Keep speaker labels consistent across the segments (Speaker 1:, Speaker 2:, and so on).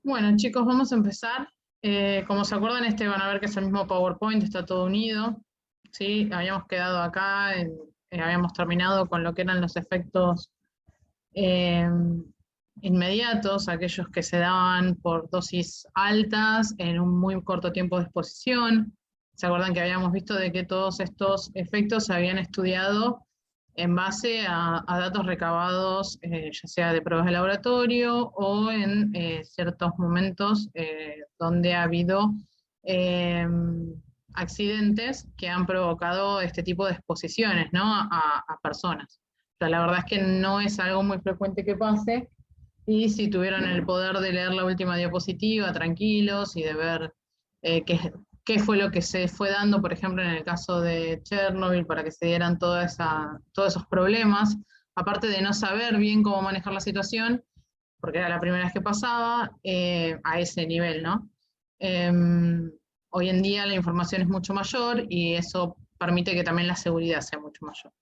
Speaker 1: Bueno, chicos, vamos a empezar. Como se acuerdan, van a ver que es el mismo PowerPoint, está todo unido. ¿Sí? Habíamos quedado acá, habíamos terminado con lo que eran los efectos eh, inmediatos, aquellos que se daban por dosis altas en un muy corto tiempo de exposición. ¿Se acuerdan que habíamos visto de que todos estos efectos se habían estudiado en base a datos recabados, ya sea de pruebas de laboratorio o en ciertos momentos donde ha habido eh, accidentes que han provocado este tipo de exposiciones, ¿no? a personas? O sea, la verdad es que no es algo muy frecuente que pase, y si tuvieron el poder de leer la última diapositiva tranquilos y de ver qué fue lo que se fue dando, por ejemplo, en el caso de Chernobyl, para que se dieran todos esos problemas, aparte de no saber bien cómo manejar la situación, porque era la primera vez que pasaba, a ese nivel, ¿no? Hoy en día la información es mucho mayor y eso permite que también la seguridad sea mucho mayor.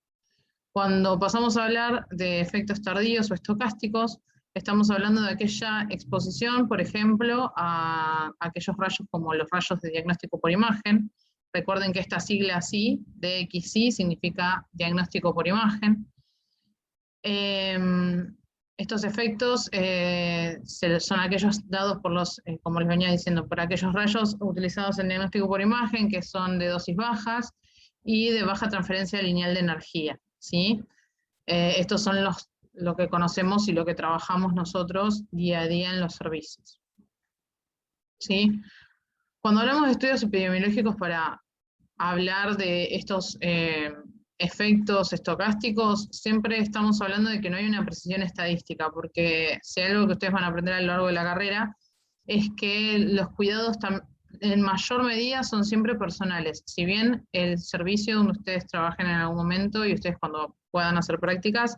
Speaker 1: Cuando pasamos a hablar de efectos tardíos o estocásticos, estamos hablando de aquella exposición, por ejemplo, a aquellos rayos como los rayos de diagnóstico por imagen. Recuerden que esta sigla así, DXI, significa diagnóstico por imagen. Estos efectos son aquellos dados por como les venía diciendo, por aquellos rayos utilizados en diagnóstico por imagen, que son de dosis bajas y de baja transferencia lineal de energía, ¿sí? Estos son lo que conocemos y lo que trabajamos nosotros día a día en los servicios, ¿sí? Cuando hablamos de estudios epidemiológicos para hablar de estos efectos estocásticos, siempre estamos hablando de que no hay una precisión estadística, porque si hay algo que ustedes van a aprender a lo largo de la carrera, es que los cuidados en mayor medida son siempre personales. Si bien el servicio donde ustedes trabajen en algún momento y ustedes cuando puedan hacer prácticas,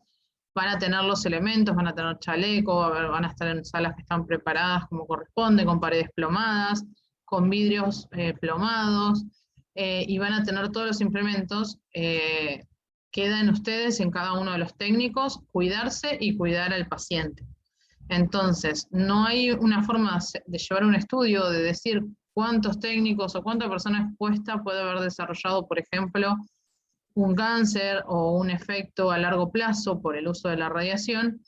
Speaker 1: van a tener los elementos, van a tener chaleco, van a estar en salas que están preparadas como corresponde, con paredes plomadas, con vidrios plomados, y van a tener todos los implementos. Queda en ustedes, en cada uno de los técnicos, cuidarse y cuidar al paciente. Entonces, no hay una forma de llevar un estudio, de decir cuántos técnicos o cuánta persona expuesta puede haber desarrollado, por ejemplo, un cáncer o un efecto a largo plazo por el uso de la radiación,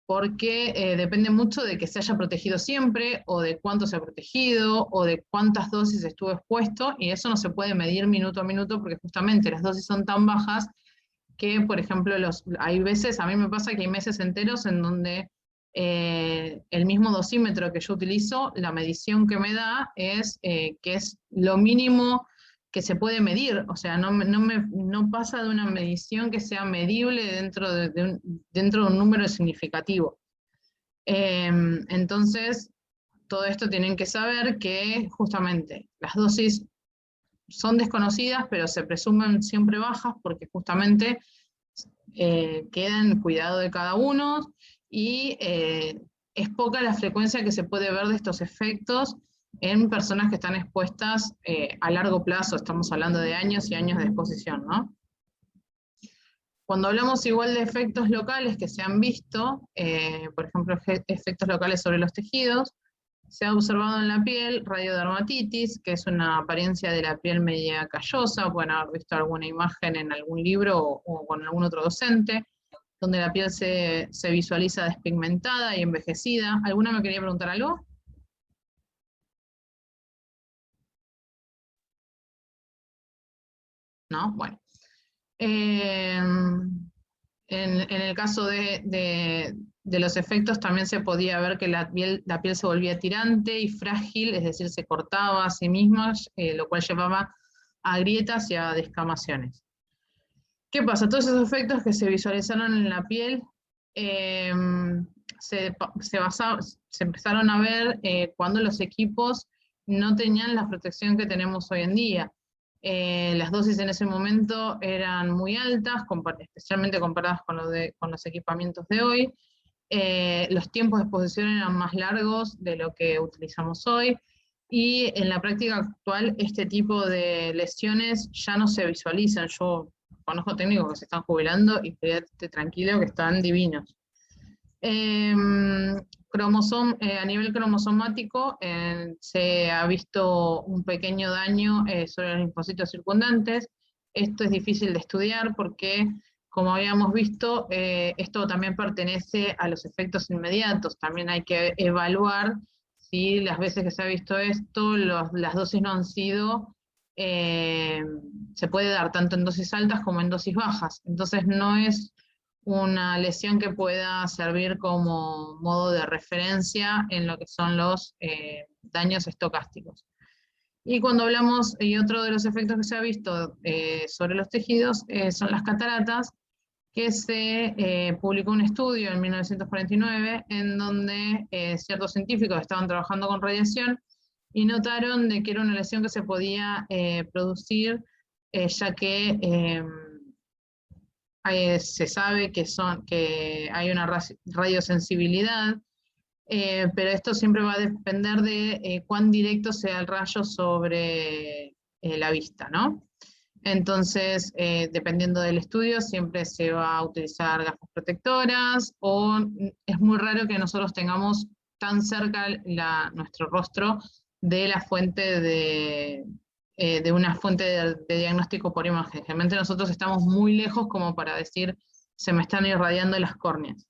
Speaker 1: porque depende mucho de que se haya protegido siempre, o de cuánto se ha protegido, o de cuántas dosis estuvo expuesto, y eso no se puede medir minuto a minuto, porque justamente las dosis son tan bajas que, por ejemplo, hay veces, a mí me pasa que hay meses enteros en donde el mismo dosímetro que yo utilizo, la medición que me da es que es lo mínimo que se puede medir, o sea, no pasa de una medición que sea medible dentro de un número significativo. Entonces, todo esto tienen que saber que justamente las dosis son desconocidas, pero se presumen siempre bajas porque justamente queda en cuidado de cada uno, y es poca la frecuencia que se puede ver de estos efectos en personas que están expuestas a largo plazo. Estamos hablando de años y años de exposición, ¿no? Cuando hablamos igual de efectos locales que se han visto, por ejemplo, efectos locales sobre los tejidos, se ha observado en la piel radiodermatitis, que es una apariencia de la piel media callosa. Pueden haber visto alguna imagen en algún libro o con algún otro docente, donde la piel se visualiza despigmentada y envejecida. ¿Alguna me quería preguntar algo? ¿No? Bueno. En el caso de los efectos también se podía ver que la piel se volvía tirante y frágil, es decir, se cortaba a sí misma, lo cual llevaba a grietas y a descamaciones. ¿Qué pasa? Todos esos efectos que se visualizaron en la piel eh, se empezaron a ver cuando los equipos no tenían la protección que tenemos hoy en día. Las dosis en ese momento eran muy altas, especialmente comparadas con los equipamientos de hoy. Los tiempos de exposición eran más largos de lo que utilizamos hoy, y en la práctica actual este tipo de lesiones ya no se visualizan. Yo conozco técnicos que se están jubilando y quédate tranquilo que están divinos. A nivel cromosomático se ha visto un pequeño daño sobre los linfocitos circundantes. Esto es difícil de estudiar porque, como habíamos visto, esto también pertenece a los efectos inmediatos. También hay que evaluar si las veces que se ha visto esto, las dosis no han sido, se puede dar tanto en dosis altas como en dosis bajas. Entonces no es una lesión que pueda servir como modo de referencia en lo que son los daños estocásticos. Y cuando hablamos, y otro de los efectos que se ha visto sobre los tejidos son las cataratas, que se publicó un estudio en 1949 en donde ciertos científicos estaban trabajando con radiación y notaron de que era una lesión que se podía producir ya que se sabe que hay una radiosensibilidad, pero esto siempre va a depender de cuán directo sea el rayo sobre la vista, ¿no? Entonces, dependiendo del estudio, siempre se va a utilizar gafas protectoras, o es muy raro que nosotros tengamos tan cerca nuestro rostro de la fuente de una fuente de diagnóstico por imagen. Generalmente nosotros estamos muy lejos como para decir, se me están irradiando las córneas.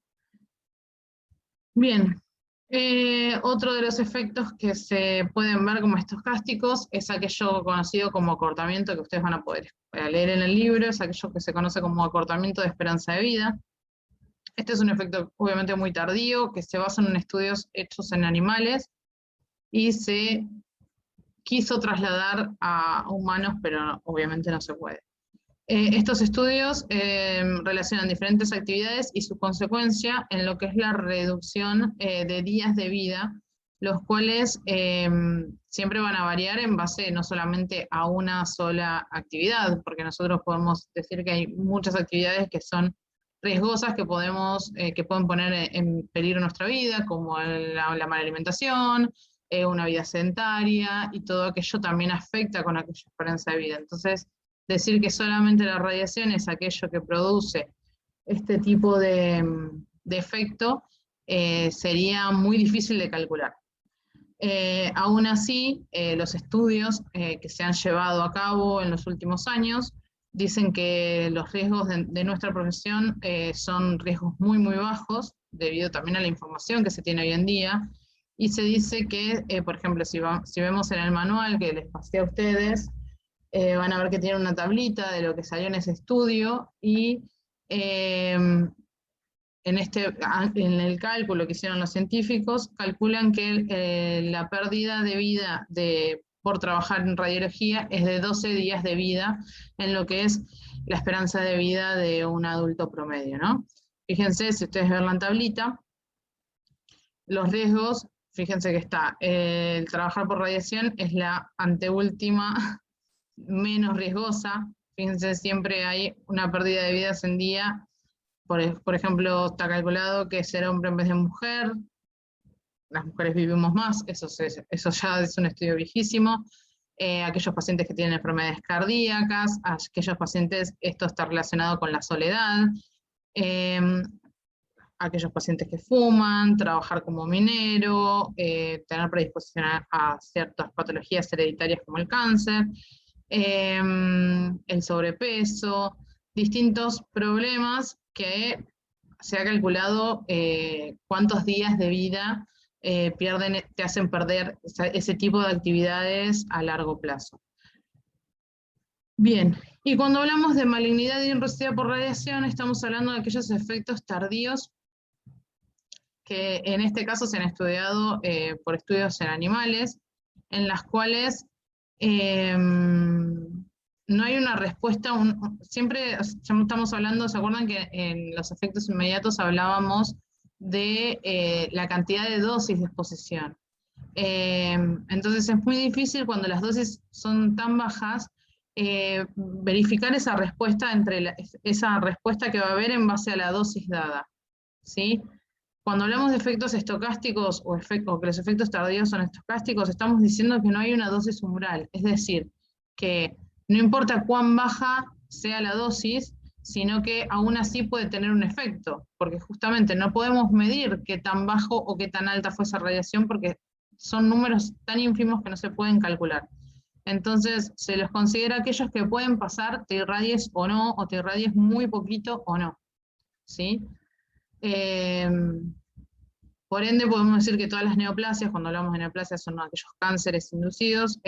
Speaker 1: Bien, otro de los efectos que se pueden ver como estocásticos es aquello conocido como acortamiento, que ustedes van a poder leer en el libro, es aquello que se conoce como acortamiento de esperanza de vida. Este es un efecto obviamente muy tardío, que se basa en estudios hechos en animales, y se quiso trasladar a humanos, pero obviamente no se puede. Estos estudios relacionan diferentes actividades y su consecuencia en lo que es la reducción de días de vida, los cuales siempre van a variar en base no solamente a una sola actividad, porque nosotros podemos decir que hay muchas actividades que son riesgosas, que pueden poner en peligro nuestra vida, como la mala alimentación, una vida sedentaria, y todo aquello también afecta con aquella esperanza de vida. Entonces, decir que solamente la radiación es aquello que produce este tipo de efecto sería muy difícil de calcular. Aún así, los estudios que se han llevado a cabo en los últimos años dicen que los riesgos de nuestra profesión son riesgos muy, muy bajos, debido también a la información que se tiene hoy en día, y se dice que, por ejemplo, si vemos en el manual que les pasé a ustedes, van a ver que tiene una tablita de lo que salió en ese estudio, y en el cálculo que hicieron los científicos, calculan que la pérdida de vida por trabajar en radiología es de 12 días de vida en lo que es la esperanza de vida de un adulto promedio, ¿no? Fíjense, si ustedes ven la tablita, los riesgos, fíjense que está, el trabajar por radiación es la anteúltima menos riesgosa. Fíjense, siempre hay una pérdida de vidas en día. Por ejemplo, está calculado que ser hombre en vez de mujer, las mujeres vivimos más, eso ya es un estudio viejísimo. Aquellos pacientes que tienen enfermedades cardíacas, aquellos pacientes, esto está relacionado con la soledad, aquellos pacientes que fuman, trabajar como minero, tener predisposición a ciertas patologías hereditarias como el cáncer, el sobrepeso, distintos problemas que se ha calculado cuántos días de vida te hacen perder ese tipo de actividades a largo plazo. Bien, y cuando hablamos de malignidad inducida por radiación, estamos hablando de aquellos efectos tardíos que en este caso se han estudiado por estudios en animales, en las cuales no hay una respuesta, siempre estamos hablando, ¿se acuerdan que en los efectos inmediatos hablábamos de la cantidad de dosis de exposición? Entonces es muy difícil cuando las dosis son tan bajas verificar esa respuesta esa respuesta que va a haber en base a la dosis dada, ¿sí? Cuando hablamos de efectos estocásticos o que los efectos tardíos son estocásticos, estamos diciendo que no hay una dosis umbral, es decir, que no importa cuán baja sea la dosis, sino que aún así puede tener un efecto, porque justamente no podemos medir qué tan bajo o qué tan alta fue esa radiación, porque son números tan ínfimos que no se pueden calcular. Entonces, se los considera aquellos que pueden pasar, te irradies o no, o te irradies muy poquito o no, ¿sí? Por ende, podemos decir que todas las neoplasias, cuando hablamos de neoplasias, son aquellos cánceres inducidos,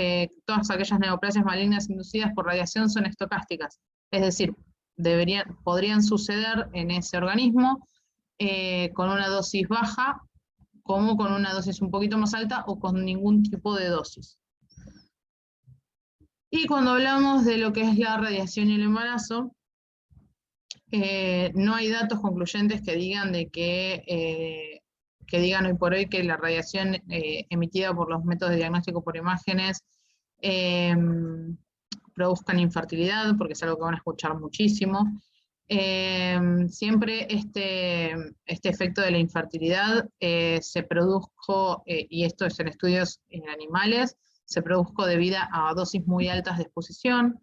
Speaker 1: todas aquellas neoplasias malignas inducidas por radiación son estocásticas, es decir, podrían suceder en ese organismo con una dosis baja, como con una dosis un poquito más alta o con ningún tipo de dosis. Y cuando hablamos de lo que es la radiación y el embarazo, no hay datos concluyentes que digan que digan hoy por hoy que la radiación emitida por los métodos de diagnóstico por imágenes produzcan infertilidad, porque es algo que van a escuchar muchísimo. Siempre este efecto de la infertilidad se produjo, y esto es en estudios en animales, se produjo debido a dosis muy altas de exposición.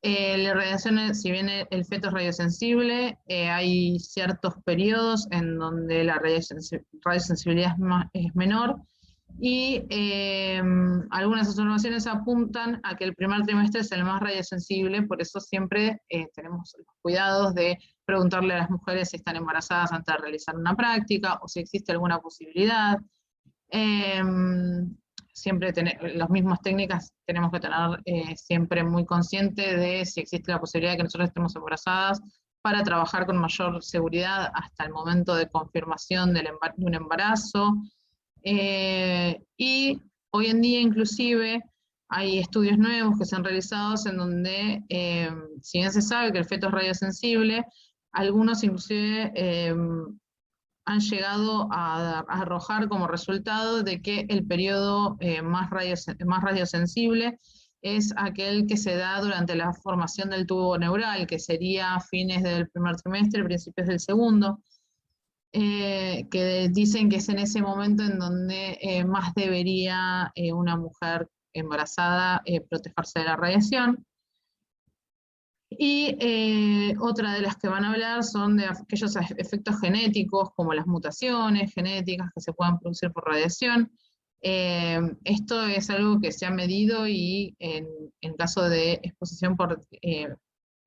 Speaker 1: La radiación, si bien el feto es radiosensible, hay ciertos periodos en donde la radiosensibilidad es menor, y algunas observaciones apuntan a que el primer trimestre es el más radiosensible, por eso siempre tenemos los cuidados de preguntarle a las mujeres si están embarazadas antes de realizar una práctica, o si existe alguna posibilidad. Siempre las mismas técnicas tenemos que tener siempre muy consciente de si existe la posibilidad de que nosotros estemos embarazadas, para trabajar con mayor seguridad hasta el momento de confirmación de un embarazo. Y hoy en día inclusive hay estudios nuevos que se han realizado en donde, si bien se sabe que el feto es radiosensible, algunos inclusive han llegado a arrojar como resultado de que el periodo más radiosensible es aquel que se da durante la formación del tubo neural, que sería a fines del primer trimestre, principios del segundo, que dicen que es en ese momento en donde más debería una mujer embarazada protegerse de la radiación. Y otra de las que van a hablar son de aquellos efectos genéticos, como las mutaciones genéticas que se puedan producir por radiación. Esto es algo que se ha medido, y en caso de exposición por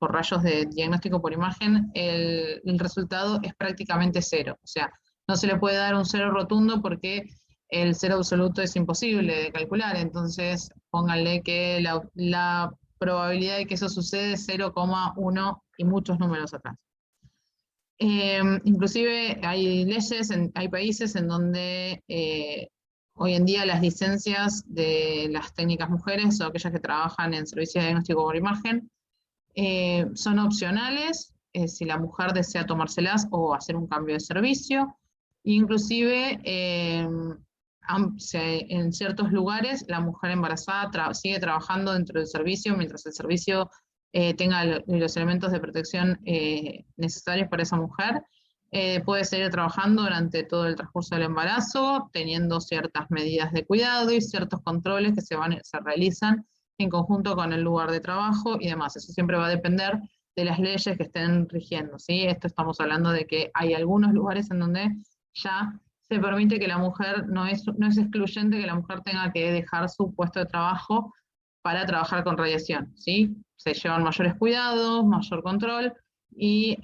Speaker 1: rayos de diagnóstico por imagen, el resultado es prácticamente cero. O sea, no se le puede dar un cero rotundo porque el cero absoluto es imposible de calcular. Entonces, pónganle que la probabilidad de que eso sucede es 0,1 y muchos números atrás. Inclusive hay leyes, hay países en donde hoy en día las licencias de las técnicas mujeres, o aquellas que trabajan en servicios de diagnóstico por imagen, son opcionales si la mujer desea tomárselas o hacer un cambio de servicio. Inclusive en ciertos lugares la mujer embarazada sigue trabajando dentro del servicio mientras el servicio tenga los elementos de protección necesarios para esa mujer. Puede seguir trabajando durante todo el transcurso del embarazo, teniendo ciertas medidas de cuidado y ciertos controles que se realizan en conjunto con el lugar de trabajo y demás. Eso siempre va a depender de las leyes que estén rigiendo, ¿sí? Esto estamos hablando de que hay algunos lugares en donde ya se permite que la mujer, no es excluyente que la mujer tenga que dejar su puesto de trabajo para trabajar con radiación, ¿sí? Se llevan mayores cuidados, mayor control, y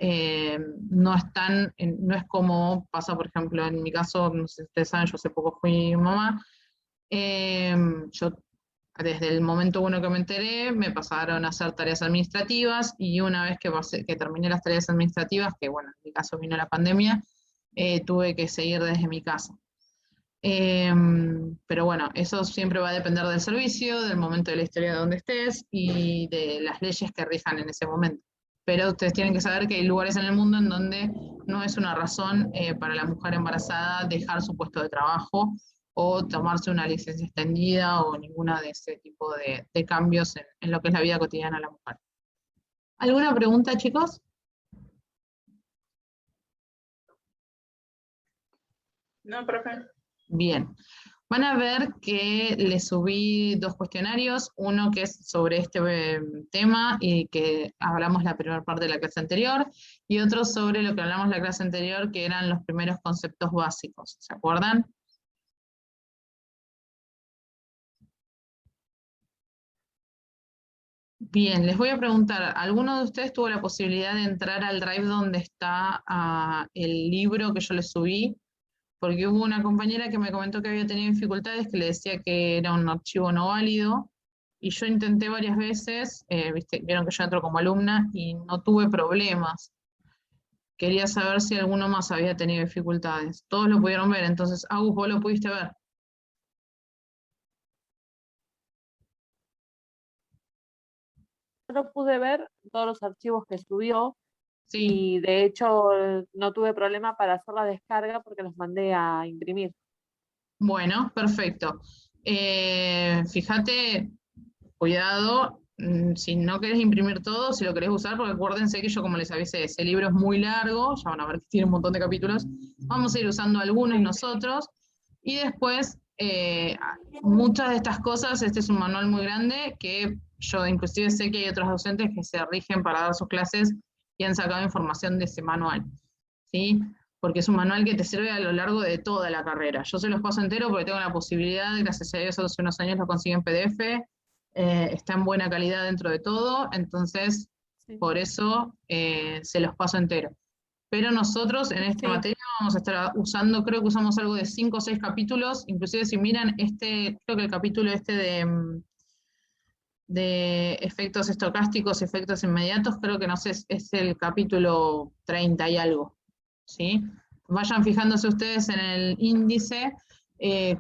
Speaker 1: no es como pasa, por ejemplo, en mi caso, no sé si ustedes saben, yo hace poco fui mamá. Yo desde el momento uno que me enteré, me pasaron a hacer tareas administrativas, y una vez que terminé las tareas administrativas, que bueno, en mi caso vino la pandemia, tuve que seguir desde mi casa. Pero bueno, eso siempre va a depender del servicio, del momento de la historia de donde estés y de las leyes que rijan en ese momento. Pero ustedes tienen que saber que hay lugares en el mundo en donde no es una razón para la mujer embarazada dejar su puesto de trabajo o tomarse una licencia extendida o ninguna de ese tipo de cambios en lo que es la vida cotidiana de la mujer. ¿Alguna pregunta, chicos?
Speaker 2: No, profe.
Speaker 1: Bien. Van a ver que les subí 2 cuestionarios, uno que es sobre este tema y que hablamos la primera parte de la clase anterior, y otro sobre lo que hablamos la clase anterior, que eran los primeros conceptos básicos, ¿se acuerdan? Bien, les voy a preguntar, ¿alguno de ustedes tuvo la posibilidad de entrar al Drive donde está el libro que yo les subí? Porque hubo una compañera que me comentó que había tenido dificultades, que le decía que era un archivo no válido, y yo intenté varias veces, vieron que yo entro como alumna, y no tuve problemas. Quería saber si alguno más había tenido dificultades. Todos lo pudieron ver, entonces, Agus, ¿vos lo pudiste ver?
Speaker 2: No pude ver todos los archivos que subió
Speaker 1: Sí,
Speaker 2: y de hecho no tuve problema para hacer la descarga porque los mandé a imprimir.
Speaker 1: bueno, perfecto. Fíjate, cuidado, si no querés imprimir todo, si lo querés usar, porque acuérdense que yo, como les avisé, ese libro es muy largo, ya van a ver que tiene un montón de capítulos, vamos a ir usando algunos
Speaker 2: Sí.
Speaker 1: nosotros, y después, muchas de estas cosas, este es un manual muy grande, que yo inclusive sé que hay otros docentes que se rigen para dar sus clases y han sacado información de ese manual, ¿sí? Porque es un manual que te sirve a lo largo de toda la carrera. Yo se los paso entero porque tengo la posibilidad, gracias a Dios, hace unos años lo conseguí en PDF, está en buena calidad dentro de todo, entonces
Speaker 2: Sí.
Speaker 1: por eso se los paso entero. Pero nosotros en esta
Speaker 2: Sí.
Speaker 1: materia vamos a estar usando, creo que usamos algo de 5 o 6 capítulos, inclusive si miran creo que el capítulo de efectos estocásticos, efectos inmediatos, creo que no sé, es el capítulo 30 y algo, ¿sí? Vayan fijándose ustedes en el índice,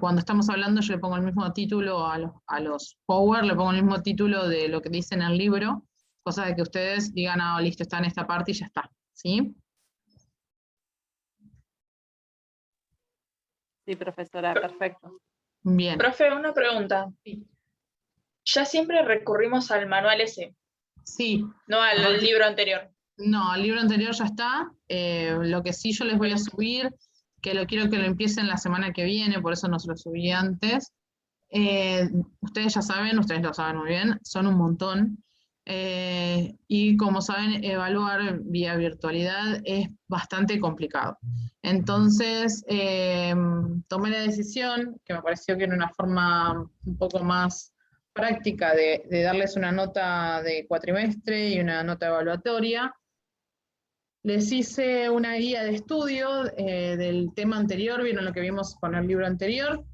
Speaker 1: cuando estamos hablando yo le pongo el mismo título a los Power, le pongo el mismo título de lo que dice en el libro, cosa de que ustedes digan, ah, listo, está en esta parte y ya está, ¿sí?
Speaker 2: Sí, profesora, perfecto.
Speaker 1: Bien.
Speaker 3: Profe, una pregunta.
Speaker 1: Sí.
Speaker 3: Ya siempre recurrimos al manual ese,
Speaker 1: Sí.
Speaker 3: no al libro anterior.
Speaker 1: No, el libro anterior ya está. Lo que sí yo les voy a subir, que lo quiero que lo empiecen la semana que viene, por eso no se lo subí antes. Ustedes ya saben, ustedes lo saben muy bien, son un montón. Y como saben, evaluar vía virtualidad es bastante complicado. Entonces, tomé la decisión, que me pareció que era una forma un poco más práctica de darles una nota de cuatrimestre y una nota evaluatoria. Les hice una guía de estudio del tema anterior, vieron lo que vimos con el libro anterior.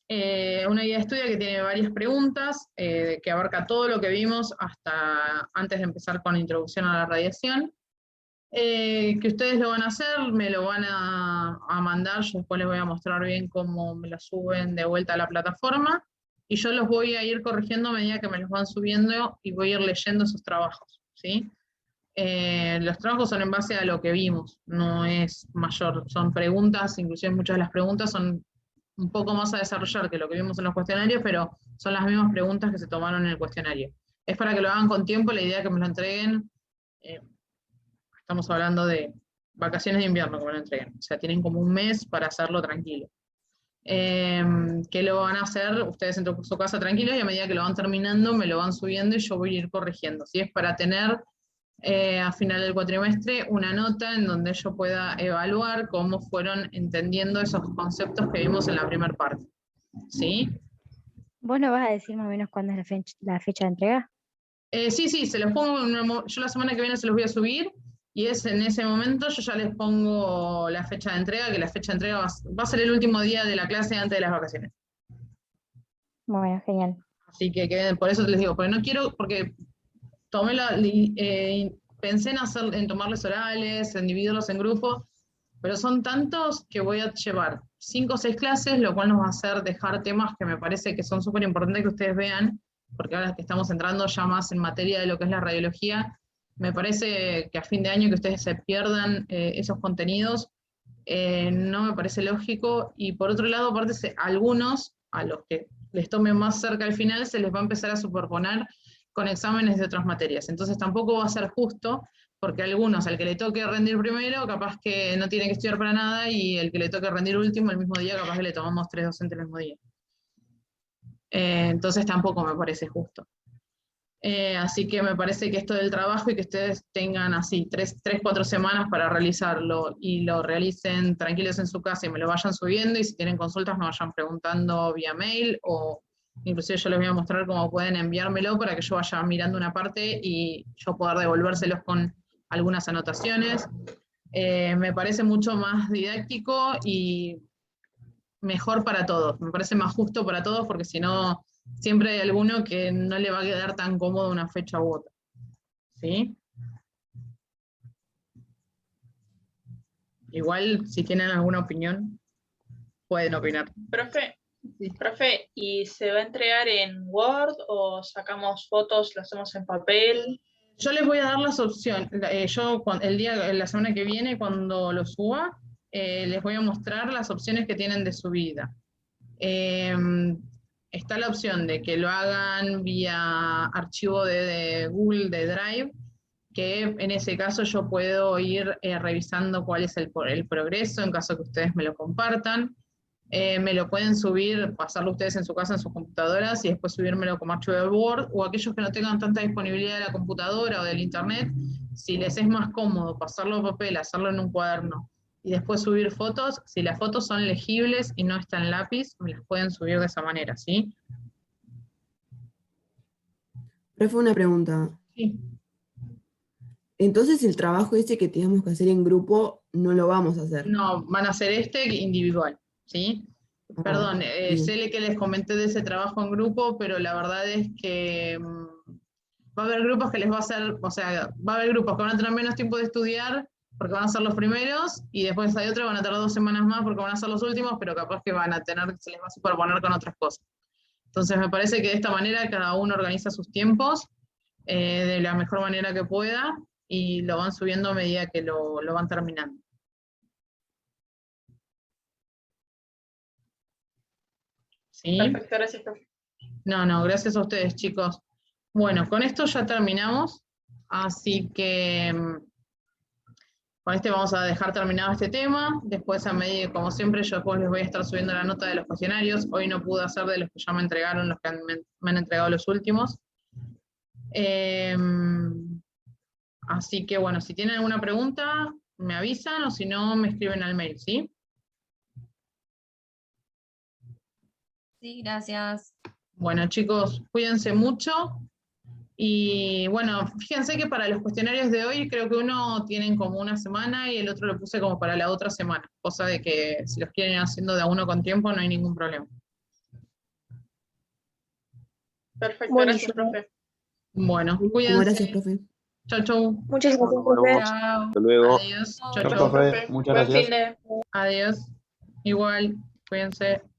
Speaker 1: Una guía de estudio que tiene varias preguntas, que abarca todo lo que vimos hasta antes de empezar con la introducción a la radiación. Que ustedes lo van a hacer, me lo van a mandar, yo después les voy a mostrar bien cómo me lo suben de vuelta a la plataforma, y yo los voy a ir corrigiendo a medida que me los van subiendo y voy a ir leyendo esos trabajos, ¿sí? Los trabajos son en base a lo que vimos, no es mayor, son preguntas, inclusive muchas de las preguntas son un poco más a desarrollar que lo que vimos en los cuestionarios, pero son las mismas preguntas que se tomaron en el cuestionario. Es para que lo hagan con tiempo, la idea es que me lo entreguen, estamos hablando de vacaciones de invierno que me lo entreguen, o sea, tienen como un mes para hacerlo tranquilo. Que lo van a hacer ustedes en su casa tranquilos, y a medida que lo van terminando me lo van subiendo y yo voy a ir corrigiendo. Si es para tener a final del cuatrimestre una nota en donde yo pueda evaluar cómo fueron entendiendo esos conceptos que vimos en la primera parte. ¿Sí?
Speaker 4: ¿Vos no vas a decir más o menos cuándo es la fecha de entrega?
Speaker 1: Sí, se los pongo, yo la semana que viene se los voy a subir, y es en ese momento yo ya les pongo la fecha de entrega, que la fecha de entrega va a ser el último día de la clase antes de las vacaciones.
Speaker 4: Bueno, genial.
Speaker 1: Así que por eso les digo, porque no quiero, porque tomé pensé en tomarles orales, en dividirlos en grupos, pero son tantos que voy a llevar 5 o 6 clases, lo cual nos va a hacer dejar temas que me parece que son súper importantes que ustedes vean, porque ahora que estamos entrando ya más en materia de lo que es la radiología, me parece que a fin de año que ustedes se pierdan esos contenidos, no me parece lógico, y por otro lado, aparte, algunos, a los que les tome más cerca al final, se les va a empezar a superponer con exámenes de otras materias, entonces tampoco va a ser justo porque algunos, al que le toque rendir primero, capaz que no tiene que estudiar para nada, y el que le toque rendir último, el mismo día, capaz que le tomamos 3 docentes el mismo día. Entonces tampoco me parece justo. Así que me parece que esto del trabajo y que ustedes tengan así 3-4 semanas para realizarlo y lo realicen tranquilos en su casa y me lo vayan subiendo, y si tienen consultas me vayan preguntando vía mail, o inclusive yo les voy a mostrar cómo pueden enviármelo para que yo vaya mirando una parte y yo poder devolvérselos con algunas anotaciones. Me parece mucho más didáctico y mejor para todos, me parece más justo para todos, porque si no, siempre hay alguno que no le va a quedar tan cómodo una fecha u otra. ¿Sí? Igual, si tienen alguna opinión, pueden opinar.
Speaker 3: Profe, ¿y se va a entregar en Word o sacamos fotos, lo hacemos en papel?
Speaker 1: Yo les voy a dar las opciones. La semana que viene, cuando lo suba, les voy a mostrar las opciones que tienen de subida. Está la opción de que lo hagan vía archivo de Google, de Drive, que en ese caso yo puedo ir revisando cuál es el progreso, en caso que ustedes me lo compartan. Me lo pueden subir, pasarlo ustedes en su casa, en sus computadoras, y después subírmelo como archivo de Word, o aquellos que no tengan tanta disponibilidad de la computadora o del internet, si les es más cómodo pasarlo a papel, hacerlo en un cuaderno, y después subir fotos, si las fotos son legibles y no están en lápiz, me las pueden subir de esa manera, ¿sí?
Speaker 5: Profe, una pregunta.
Speaker 1: Sí.
Speaker 5: Entonces el trabajo ese que tenemos que hacer en grupo, no lo vamos a hacer.
Speaker 1: No, van a hacer individual, ¿sí?
Speaker 5: Ah,
Speaker 1: Perdón,
Speaker 5: bien.
Speaker 1: sé que les comenté de ese trabajo en grupo, pero la verdad es que va a haber grupos que les va a hacer, o sea, va a haber grupos que van a tener menos tiempo de estudiar porque van a ser los primeros, y después hay otros que van a tardar 2 semanas más porque van a ser los últimos, pero capaz que se les va a superponer con otras cosas. Entonces me parece que de esta manera cada uno organiza sus tiempos de la mejor manera que pueda, y lo van subiendo a medida que lo van terminando. ¿Sí?
Speaker 3: Perfecto, gracias, profe.
Speaker 1: No, gracias a ustedes, chicos. Bueno, con esto ya terminamos, así que con este vamos a dejar terminado este tema. Después, a medida, como siempre, yo después les voy a estar subiendo la nota de los cuestionarios. Hoy no pude hacer de los que ya me entregaron, los que me han entregado los últimos. Así que bueno, si tienen alguna pregunta, me avisan, o si no, me escriben al mail, ¿sí?
Speaker 6: Sí, gracias.
Speaker 1: Bueno, chicos, cuídense mucho. Y bueno, fíjense que para los cuestionarios de hoy creo que uno tienen como una semana y el otro lo puse como para la otra semana, cosa de que si los quieren ir haciendo de a uno con tiempo no hay ningún problema.
Speaker 3: Perfecto,
Speaker 7: Buenísimo.
Speaker 3: gracias, profe.
Speaker 1: Bueno,
Speaker 5: Buenísimo,
Speaker 1: cuídense.
Speaker 5: gracias, profe.
Speaker 1: Chau, chau.
Speaker 7: Muchas gracias,
Speaker 8: Nos
Speaker 7: profe.
Speaker 8: vemos.
Speaker 6: Chao.
Speaker 8: Hasta luego.
Speaker 1: Adiós.
Speaker 6: Chao,
Speaker 1: Chau,
Speaker 8: Chao,
Speaker 1: chau.
Speaker 8: profe. Muchas
Speaker 3: Buen
Speaker 8: gracias.
Speaker 3: fin de...
Speaker 1: Adiós. Igual, cuídense.